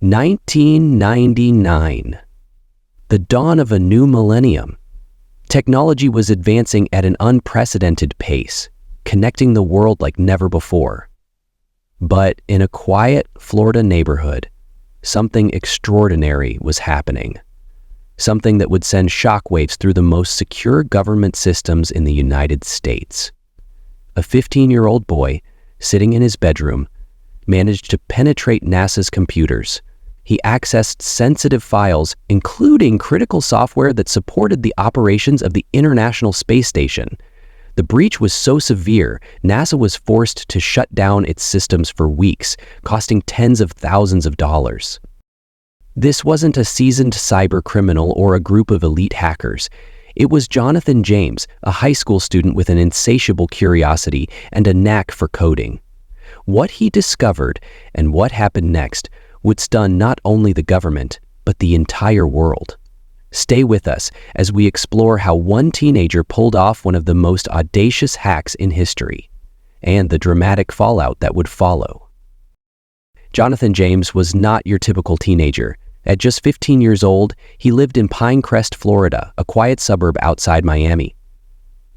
1999. The dawn of a new millennium. Technology was advancing at an unprecedented pace, connecting the world like never before. But in a quiet Florida neighborhood, something extraordinary was happening. Something that would send shockwaves through the most secure government systems in the United States. A 15-year-old boy, sitting in his bedroom, managed to penetrate NASA's computers. He accessed sensitive files, including critical software that supported the operations of the International Space Station. The breach was so severe, NASA was forced to shut down its systems for weeks, costing tens of thousands of dollars. This wasn't a seasoned cyber criminal or a group of elite hackers. It was Jonathan James, a high school student with an insatiable curiosity and a knack for coding. What he discovered and what happened next would stun not only the government, but the entire world. Stay with us as we explore how one teenager pulled off one of the most audacious hacks in history, and the dramatic fallout that would follow. Jonathan James was not your typical teenager. At just 15 years old, he lived in Pinecrest, Florida, a quiet suburb outside Miami.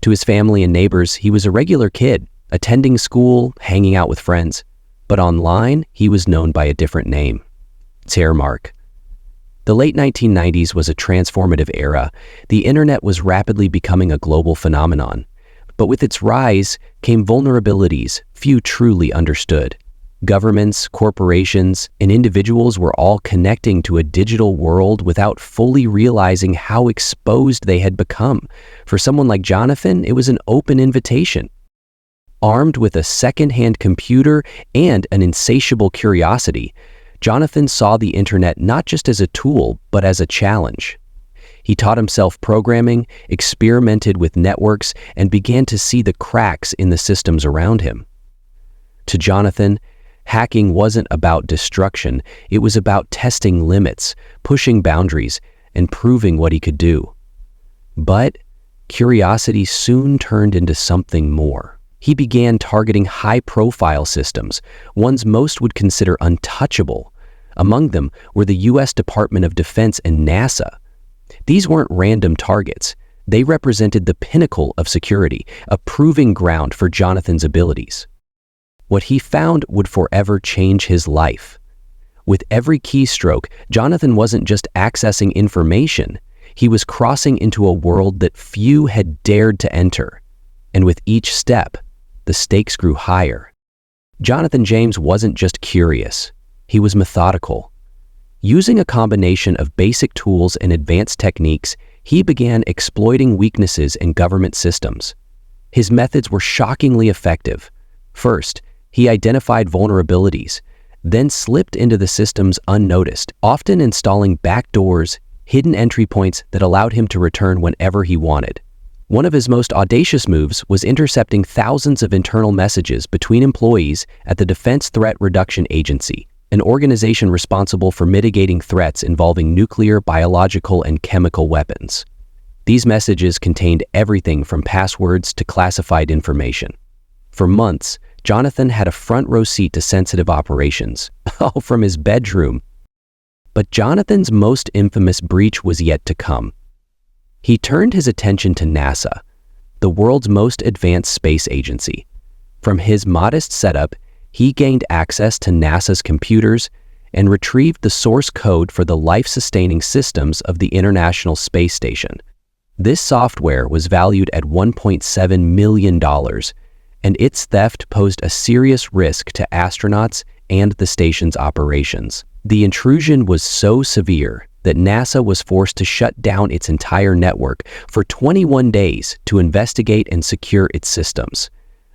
To his family and neighbors, he was a regular kid, attending school, hanging out with friends. But online, he was known by a different name, Mark. The late 1990s was a transformative era. The internet was rapidly becoming a global phenomenon. But with its rise came vulnerabilities few truly understood. Governments, corporations, and individuals were all connecting to a digital world without fully realizing how exposed they had become. For someone like Jonathan, it was an open invitation. Armed with a second-hand computer and an insatiable curiosity, Jonathan saw the internet not just as a tool, but as a challenge. He taught himself programming, experimented with networks, and began to see the cracks in the systems around him. To Jonathan, hacking wasn't about destruction, it was about testing limits, pushing boundaries, and proving what he could do. But curiosity soon turned into something more. He began targeting high-profile systems, ones most would consider untouchable. Among them were the U.S. Department of Defense and NASA. These weren't random targets. They represented the pinnacle of security, a proving ground for Jonathan's abilities. What he found would forever change his life. With every keystroke, Jonathan wasn't just accessing information. He was crossing into a world that few had dared to enter. And with each step, the stakes grew higher. Jonathan James wasn't just curious, he was methodical. Using a combination of basic tools and advanced techniques, he began exploiting weaknesses in government systems. His methods were shockingly effective. First, he identified vulnerabilities, then slipped into the systems unnoticed, often installing backdoors, hidden entry points that allowed him to return whenever he wanted. One of his most audacious moves was intercepting thousands of internal messages between employees at the Defense Threat Reduction Agency, an organization responsible for mitigating threats involving nuclear, biological, and chemical weapons. These messages contained everything from passwords to classified information. For months, Jonathan had a front-row seat to sensitive operations, all from his bedroom. But Jonathan's most infamous breach was yet to come. He turned his attention to NASA, the world's most advanced space agency. From his modest setup, he gained access to NASA's computers and retrieved the source code for the life-sustaining systems of the International Space Station. This software was valued at $1.7 million, and its theft posed a serious risk to astronauts and the station's operations. The intrusion was so severe that NASA was forced to shut down its entire network for 21 days to investigate and secure its systems.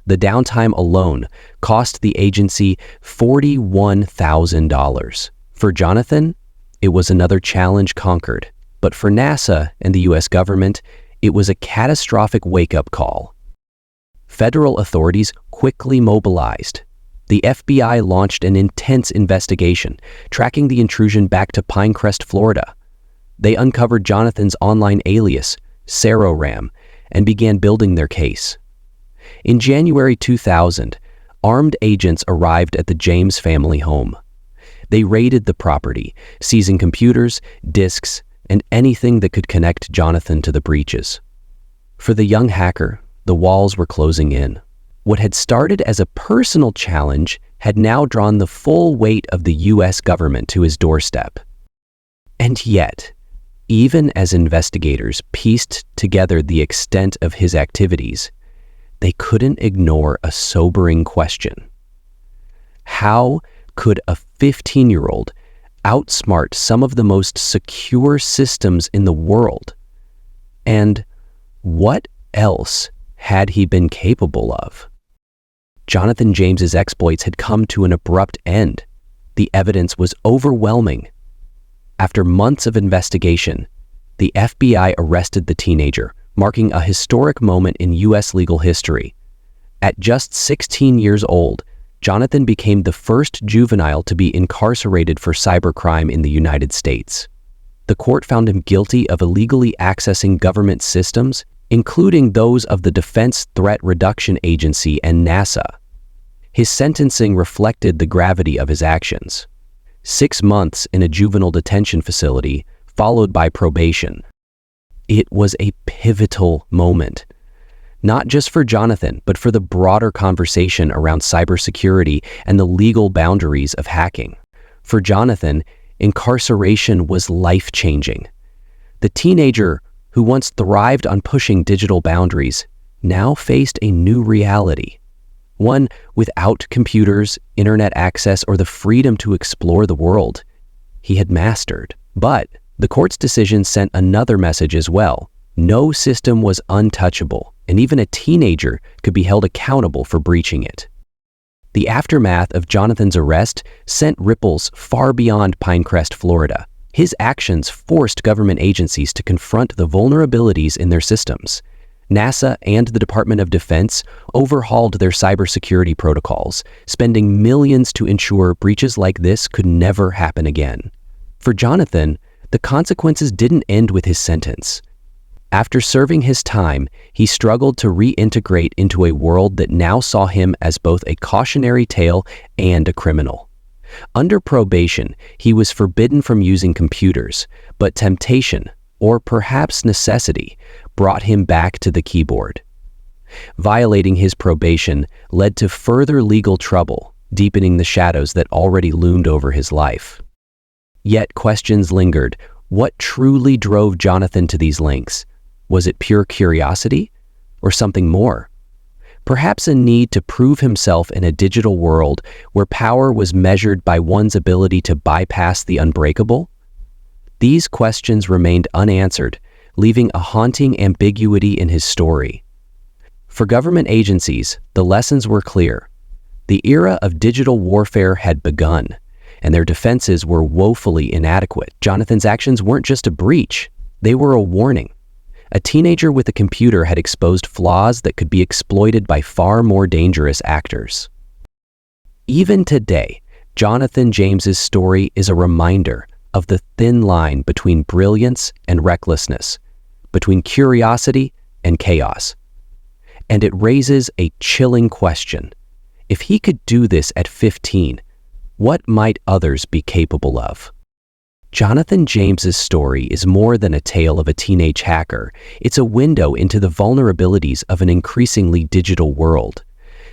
The downtime alone cost the agency $41,000. For Jonathan, it was another challenge conquered. But for NASA and the U.S. government, it was a catastrophic wake-up call. Federal authorities quickly mobilized. The FBI launched an intense investigation, tracking the intrusion back to Pinecrest, Florida. They uncovered Jonathan's online alias, Saroram, and began building their case. In January 2000, armed agents arrived at the James family home. They raided the property, seizing computers, disks, and anything that could connect Jonathan to the breaches. For the young hacker, the walls were closing in. What had started as a personal challenge had now drawn the full weight of the U.S. government to his doorstep. And yet, even as investigators pieced together the extent of his activities, they couldn't ignore a sobering question. How could a 15-year-old outsmart some of the most secure systems in the world? And what else had he been capable of? Jonathan James's exploits had come to an abrupt end. The evidence was overwhelming. After months of investigation, the FBI arrested the teenager, marking a historic moment in U.S. legal history. At just 16 years old, Jonathan became the first juvenile to be incarcerated for cybercrime in the United States. The court found him guilty of illegally accessing government systems, including those of the Defense Threat Reduction Agency and NASA. His sentencing reflected the gravity of his actions. 6 months in a juvenile detention facility, followed by probation. It was a pivotal moment, not just for Jonathan, but for the broader conversation around cybersecurity and the legal boundaries of hacking. For Jonathan, incarceration was life-changing. The teenager who once thrived on pushing digital boundaries now faced a new reality. One without computers, internet access, or the freedom to explore the world he had mastered. But the court's decision sent another message as well. No system was untouchable, and even a teenager could be held accountable for breaching it. The aftermath of Jonathan's arrest sent ripples far beyond Pinecrest, Florida. His actions forced government agencies to confront the vulnerabilities in their systems. NASA and the Department of Defense overhauled their cybersecurity protocols, spending millions to ensure breaches like this could never happen again. For Jonathan, the consequences didn't end with his sentence. After serving his time, he struggled to reintegrate into a world that now saw him as both a cautionary tale and a criminal. Under probation, he was forbidden from using computers, but temptation, or perhaps necessity, brought him back to the keyboard. Violating his probation led to further legal trouble, deepening the shadows that already loomed over his life. Yet questions lingered. What truly drove Jonathan to these lengths? Was it pure curiosity, or something more? Perhaps a need to prove himself in a digital world where power was measured by one's ability to bypass the unbreakable? These questions remained unanswered, leaving a haunting ambiguity in his story. For government agencies, the lessons were clear. The era of digital warfare had begun, and their defenses were woefully inadequate. Jonathan's actions weren't just a breach, they were a warning. A teenager with a computer had exposed flaws that could be exploited by far more dangerous actors. Even today, Jonathan James's story is a reminder of the thin line between brilliance and recklessness, between curiosity and chaos. And it raises a chilling question. If he could do this at 15, what might others be capable of? Jonathan James's story is more than a tale of a teenage hacker. It's a window into the vulnerabilities of an increasingly digital world.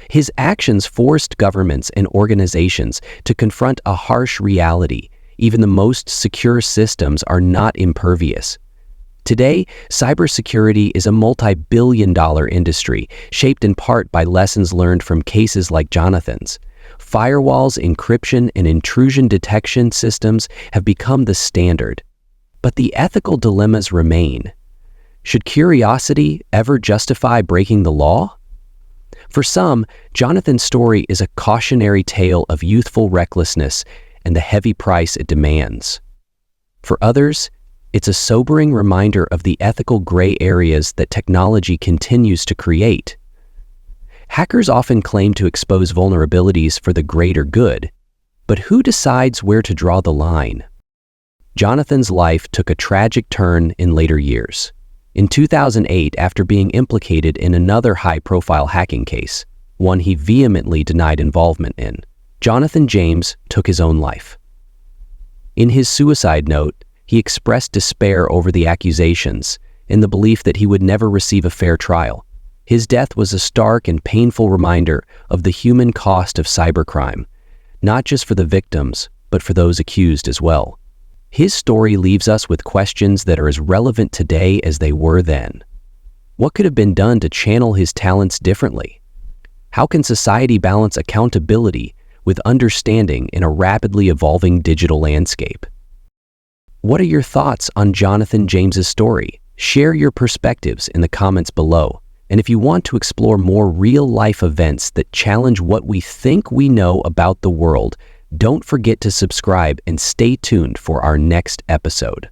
His actions forced governments and organizations to confront a harsh reality. Even the most secure systems are not impervious. Today, cybersecurity is a multi-billion-dollar industry, shaped in part by lessons learned from cases like Jonathan's. Firewalls, encryption, and intrusion detection systems have become the standard. But the ethical dilemmas remain. Should curiosity ever justify breaking the law? For some, Jonathan's story is a cautionary tale of youthful recklessness and the heavy price it demands. For others, it's a sobering reminder of the ethical gray areas that technology continues to create. Hackers often claim to expose vulnerabilities for the greater good, but who decides where to draw the line? Jonathan's life took a tragic turn in later years. In 2008, after being implicated in another high-profile hacking case, one he vehemently denied involvement in, Jonathan James took his own life. In his suicide note, he expressed despair over the accusations in the belief that he would never receive a fair trial. His death was a stark and painful reminder of the human cost of cybercrime, not just for the victims, but for those accused as well. His story leaves us with questions that are as relevant today as they were then. What could have been done to channel his talents differently? How can society balance accountability with understanding in a rapidly evolving digital landscape? What are your thoughts on Jonathan James's story? Share your perspectives in the comments below. And if you want to explore more real-life events that challenge what we think we know about the world, don't forget to subscribe and stay tuned for our next episode.